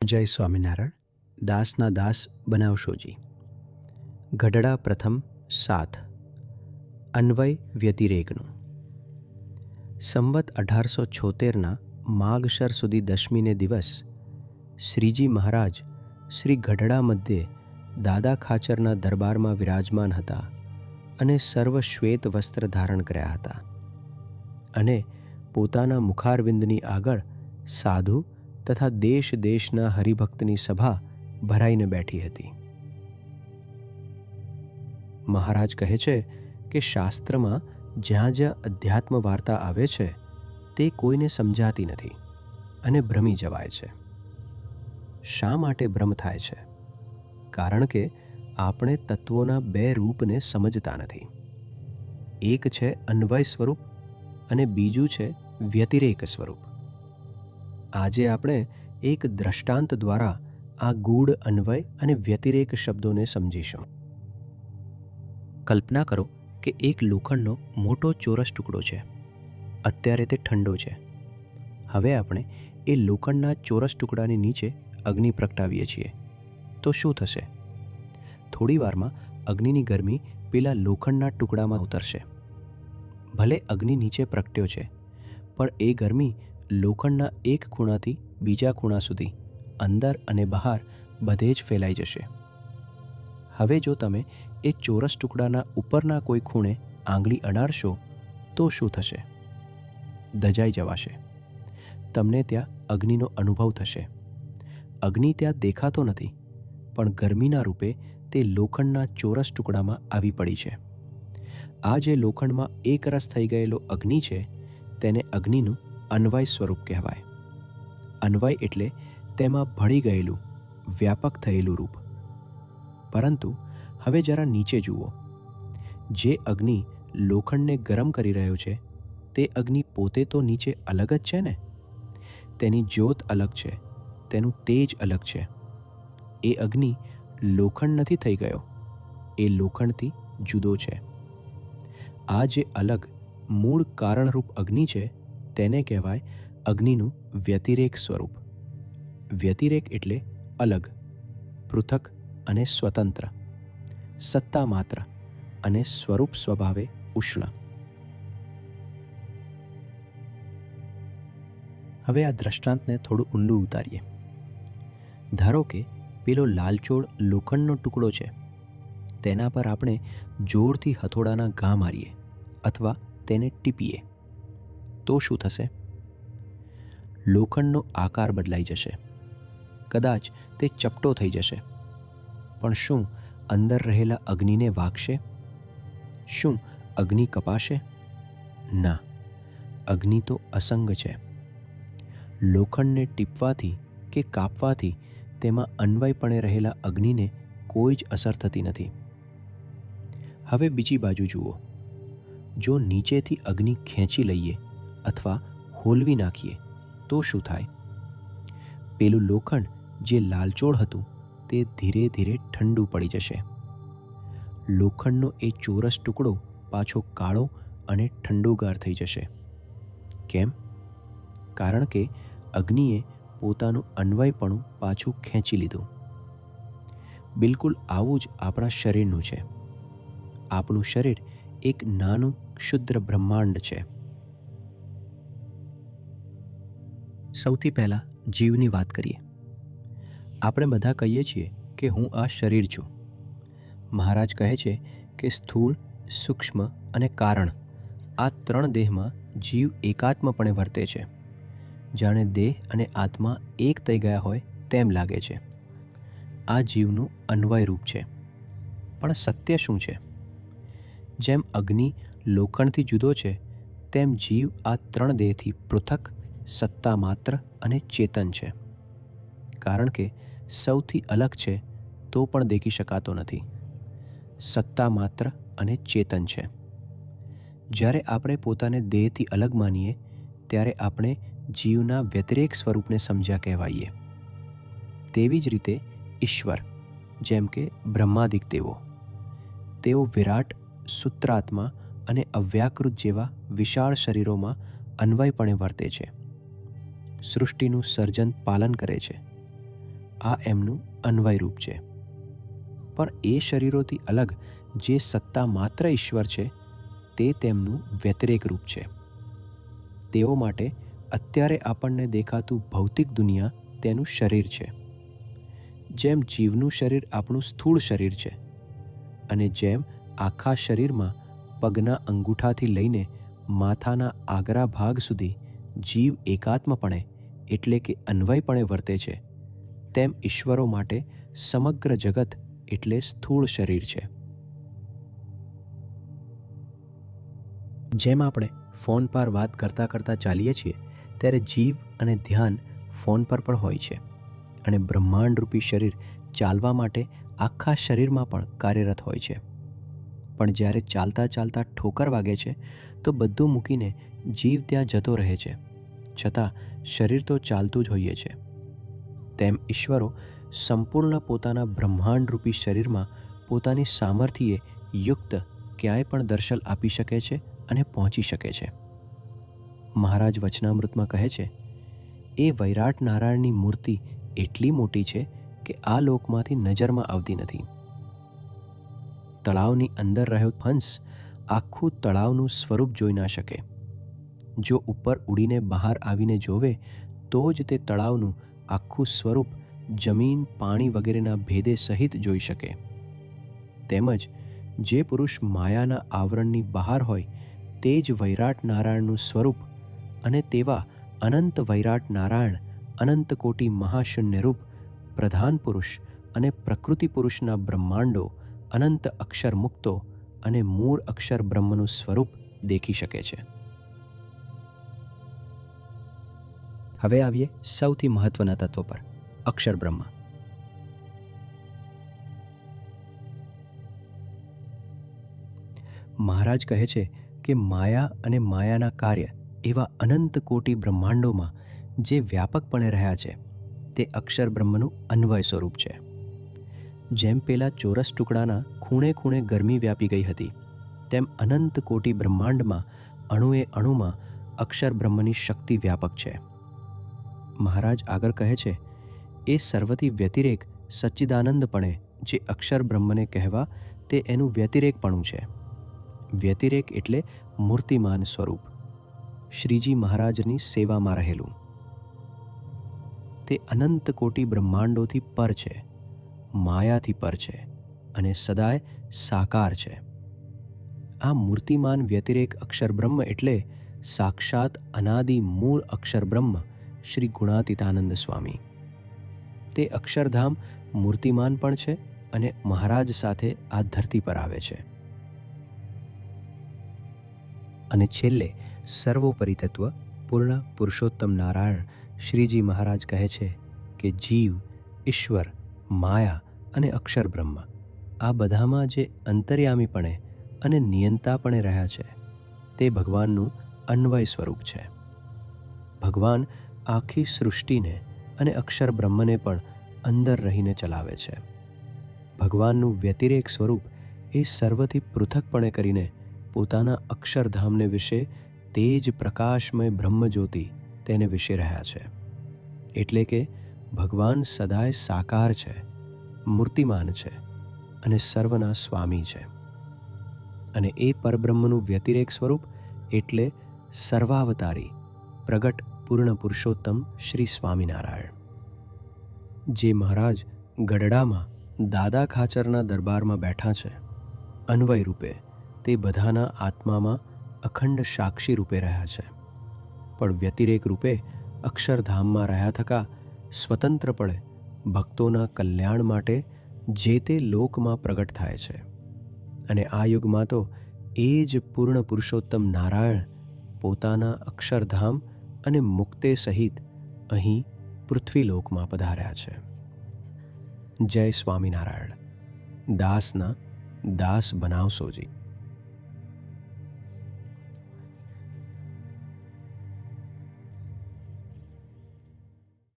જય સ્વામિનારાયણ. દાસના દાસ બનાવશોજી. ગઢડા પ્રથમ 7. અન્વય વ્યતિરેકનું. સંવત 1876ના માગશર સુધી દશમીને દિવસ શ્રીજી મહારાજ શ્રી ગઢડા મધ્યે દાદા ખાચરના દરબારમાં વિરાજમાન હતા અને સર્વ શ્વેત વસ્ત્ર ધારણ કર્યા હતા અને પોતાના મુખારવિંદની આગળ સાધુ તથા દેશ દેશના હરિભક્તની સભા ભરાઈને બેઠી હતી. મહારાજ કહે છે કે શાસ્ત્રમાં જ્યાં જ્યાં અધ્યાત્મ વાર્તા આવે છે તે કોઈને સમજાતી નથી અને ભ્રમી જવાય છે. શા માટે ભ્રમ થાય છે? કારણ કે આપણે તત્વોના બે રૂપને સમજતા નથી. એક છે અન્વય સ્વરૂપ અને બીજું છે વ્યતિરેક સ્વરૂપ. આજે આપણે એક દ્રષ્ટાંત દ્વારા આ ગૂઢ અન્વય અને વ્યતિરેક શબ્દોને સમજીશું. કલ્પના કરો કે એક લોખંડનો મોટો ચોરસ ટુકડો છે. અત્યારે તે ઠંડો છે. હવે આપણે એ લોખંડના ચોરસ ટુકડાની નીચે અગ્નિ પ્રગટાવીએ છીએ તો શું થશે? થોડી વારમાં અગ્નિની ગરમી પેલા લોખંડના ટુકડામાં ઉતરશે. ભલે અગ્નિ નીચે પ્રગટ્યો છે પણ એ ગરમી લોખંડના એક ખૂણાથી બીજા ખૂણા સુધી અંદર અને બહાર બધે જ ફેલાઈ જશે. હવે જો તમે એ ચોરસ ટુકડાના ઉપરના કોઈ ખૂણે આંગળી અડાડશો તો શું થશે? દજાઈ જવાશે. તમને ત્યાં અગ્નિનો અનુભવ થશે. અગ્નિ ત્યાં દેખાતો નથી પણ ગરમીના રૂપે તે લોખંડના ચોરસ ટુકડામાં આવી પડી છે. આ જે લોખંડમાં એકરસ થઈ ગયેલો અગ્નિ છે તેને અગ્નિનું અન્વય સ્વરૂપ કહેવાય. અન્વય એટલે તેમાં ભળી ગયેલું વ્યાપક થયેલું રૂપ. પરંતુ હવે જરા નીચે જુઓ. જે અગ્નિ લોખંડને ગરમ કરી રહ્યો છે તે અગ્નિ પોતે તો નીચે અલગ જ છે ને. તેની જ્યોત અલગ છે, તેનું તેજ અલગ છે. એ અગ્નિ લોખંડ નથી થઈ ગયો, એ લોખંડથી જુદો છે. આ જે અલગ મૂળ કારણરૂપ અગ્નિ છે તેને કહેવાય અગ્નિનું વ્યતિરેક સ્વરૂપ. વ્યતિરેક એટલે અલગ, પૃથક અને સ્વતંત્ર, સત્તા માત્ર અને સ્વરૂપ સ્વભાવે ઉષ્ણ. હવે આ દ્રષ્ટાંતને થોડું ઊંડું ઉતારીએ. ધારો કે પેલો લાલચોળ લોખંડનો ટુકડો છે. તેના પર આપણે જોરથી હથોડાના ઘા મારીએ અથવા તેને ટીપીએ તો શું થશે? લોખંડનો આકાર બદલાઈ જશે. કદાચ તે ચપટો થઈ જશે. પણ શું અંદર રહેલા અગ્નિને વાગશે? શું અગ્નિ કપાશે? ના, અગ્નિ તો અસંગ છે. લોખંડને ટીપવાથી કે કાપવાથી તેમાં અન્વયપણે રહેલા અગ્નિને કોઈ જ અસર થતી નથી. હવે બીજી બાજુ જુઓ. જો નીચેથી અગ્નિ ખેંચી લઈએ અથવા હોલવી નાખીએ તો શું થાય? પેલું લોખંડ જે લાલચોળ હતું તે ધીરે ધીરે ઠંડુ પડી જશે. લોખંડનો એ ચોરસ ટુકડો પાછો કાળો અને ઠંડુગાર થઈ જશે. કેમ? કારણ કે અગ્નિએ પોતાનું અન્વયપણું પાછું ખેંચી લીધું. બિલકુલ આવું જ આપણા શરીરનું છે. આપણું શરીર એક નાનું ક્ષુદ્ર બ્રહ્માંડ છે. સૌથી પહેલાં જીવની વાત કરીએ. આપણે બધા કહીએ છીએ કે હું આ શરીર છું. મહારાજ કહે છે કે સ્થૂળ, સૂક્ષ્મ અને કારણ આ ત્રણ દેહમાં જીવ એકાત્મપણે વર્તે છે. જાણે દેહ અને આત્મા એક થઈ ગયા હોય તેમ લાગે છે. આ જીવનું અન્વય રૂપ છે. પણ સત્ય શું છે? જેમ અગ્નિ લોખંડથી જુદો છે તેમ જીવ આ ત્રણ દેહથી પૃથક, સત્તા માત્ર અને ચેતન છે. કારણ કે સૌથી અલગ છે તો પણ દેખી શકાતો નથી. સત્તા માત્ર અને ચેતન છે. જ્યારે આપણે પોતાને દેહથી અલગ માનીએ ત્યારે આપણે જીવના વ્યતિરેક સ્વરૂપને સમજ્યા કહેવાઈએ. તેવી જ રીતે ઈશ્વર, જેમ કે બ્રહ્માદિક દેવો, તેઓ વિરાટ, સૂત્રાત્મા અને અવ્યાકૃત જેવા વિશાળ શરીરોમાં અન્વયપણે વર્તે છે. સૃષ્ટિનું સર્જન પાલન કરે છે. આ એમનું અન્વય રૂપ છે. પણ એ શરીરોથી અલગ જે સત્તા માત્ર ઈશ્વર છે તે તેમનું વ્યતિરેક રૂપ છે. તેઓ માટે અત્યારે આપણને દેખાતું ભૌતિક દુનિયા તેનું શરીર છે. જેમ જીવનું શરીર આપણું સ્થૂળ શરીર છે અને જેમ આખા શરીરમાં પગના અંગૂઠાથી લઈને માથાના આગરા ભાગ સુધી જીવ એકાત્મપણે એટલે કે અન્વયપણે વર્તે છે, તેમ ઈશ્વરો માટે સમગ્ર જગત એટલે સ્થૂળ શરીર છે. જેમ આપણે ફોન પર વાત કરતાં કરતાં ચાલીએ છીએ ત્યારે જીવ અને ધ્યાન ફોન પર પણ હોય છે અને બ્રહ્માંડરૂપી શરીર ચાલવા માટે આખા શરીરમાં પણ કાર્યરત હોય છે. પણ જ્યારે ચાલતા ચાલતા ઠોકર વાગે છે તો બધું મૂકીને જીવ ત્યાં જતો રહે છે, છતાં શરીર તો ચાલતું જ હોઈએ છે. તેમ ઈશ્વરો સંપૂર્ણ પોતાના બ્રહ્માંડરૂપી શરીરમાં પોતાની સામર્થ્યે યુક્ત ક્યાંય પણ દર્શન આપી શકે છે અને પહોંચી શકે છે. મહારાજ વચનામૃતમાં કહે છે, એ વૈરાટ નારાયણની મૂર્તિ એટલી મોટી છે કે આ લોકમાંથી નજરમાં આવતી નથી. તળાવની અંદર રહ્યો હંસ આખું તળાવનું સ્વરૂપ જોઈ ના શકે. જો ઉપર ઉડીને બહાર આવીને જોવે તો જ તે તળાવનું આખું સ્વરૂપ જમીન, પાણી વગેરેના ભેદે સહિત જોઈ શકે. તેમજ જે પુરુષ માયાના આવરણની બહાર હોય તે જ વૈરાટ નારાયણનું સ્વરૂપ અને તેવા અનંત વૈરાટ નારાયણ અનંત કોટી મહાશૂન્યરૂપ પ્રધાન પુરુષ અને પ્રકૃતિ પુરુષના બ્રહ્માંડો અનંત અક્ષર મુક્તો અને મૂળ અક્ષર બ્રહ્મનું સ્વરૂપ દેખી શકે છે. હવે આવીએ સૌથી મહત્વના તત્વ પર, અક્ષર બ્રહ્મ. મહારાજ કહે છે કે માયા અને માયાના કાર્ય એવા અનંત કોટી બ્રહ્માંડોમાં જે વ્યાપકપણે રહ્યા છે તે અક્ષર બ્રહ્મનું અન્વય સ્વરૂપ છે. જેમ પેલા ચોરસ ટુકડાના ખૂણે ખૂણે ગરમી વ્યાપી ગઈ હતી, તેમ અનંત કોટી બ્રહ્માંડમાં અણુએ અણુમાં અક્ષર બ્રહ્મની શક્તિ વ્યાપક છે. મહારાજ આગળ કહે છે, એ સર્વથી વ્યતિરેક સચ્ચિદાનંદપણે જે અક્ષર બ્રહ્મને કહેવા તે એનું વ્યતિરેકપણું છે. વ્યતિરેક એટલે મૂર્તિમાન સ્વરૂપ, શ્રીજી મહારાજની સેવામાં રહેલું. તે અનંત કોટી બ્રહ્માંડોથી પર છે, માયાથી પર છે અને સદાય સાકાર છે. આ મૂર્તિમાન વ્યતિરેક અક્ષર બ્રહ્મ એટલે સાક્ષાત અનાદિ મૂળ અક્ષર બ્રહ્મ શ્રી ગુણાતીતાનંદ સ્વામી. તે અક્ષરધામ મૂર્તિમાન પણ છે અને મહારાજ સાથે આ ધરતી પર આવે છે. અને છેલ્લે સર્વોપરી તત્વ પૂર્ણ પુરુષોત્તમ નારાયણ શ્રીજી મહારાજ કહે છે કે જીવ, ઈશ્વર, માયા અને અક્ષર બ્રહ્મ આ બધામાં જે અંતર્યામીપણે અને નિયંતાપણે રહ્યા છે તે ભગવાનનું અન્વય સ્વરૂપ છે. ભગવાન આખી સૃષ્ટિને અને અક્ષર બ્રહ્મને પણ અંદર રહીને ચલાવે છે. ભગવાનનું વ્યતિરેક સ્વરૂપ એ સર્વથી પૃથકપણે કરીને પોતાના અક્ષરધામને વિશે તે જ પ્રકાશમય બ્રહ્મજ્યોતિ તેને વિશે રહ્યા છે. એટલે કે ભગવાન સદાય સાકાર છે, મૂર્તિમાન છે અને સર્વના સ્વામી છે. અને એ પરબ્રહ્મનું વ્યતિરેક સ્વરૂપ એટલે સર્વાવતારી પ્રગટ પૂર્ણ પુરુષોત્તમ શ્રી સ્વામિનારાયણ. જે મહારાજ ગઢડામાં દાદા ખાચરના દરબારમાં બેઠા છે, અન્વય રૂપે તે બધાના આત્મામાં અખંડ સાક્ષી રૂપે રહ્યા છે, પણ વ્યતિરેક રૂપે અક્ષરધામમાં રહ્યા થકા સ્વતંત્રપણે ભક્તોના કલ્યાણ માટે જે તે લોકમાં પ્રગટ થાય છે. અને આ યુગમાં તો એ જ પૂર્ણ પુરુષોત્તમ નારાયણ પોતાના અક્ષરધામ અને મુક્તે સહિત અહીં પૃથ્વીલોકમાં પધાર્યા છે. જય સ્વામિનારાયણ. દાસના દાસ બનાવશોજી.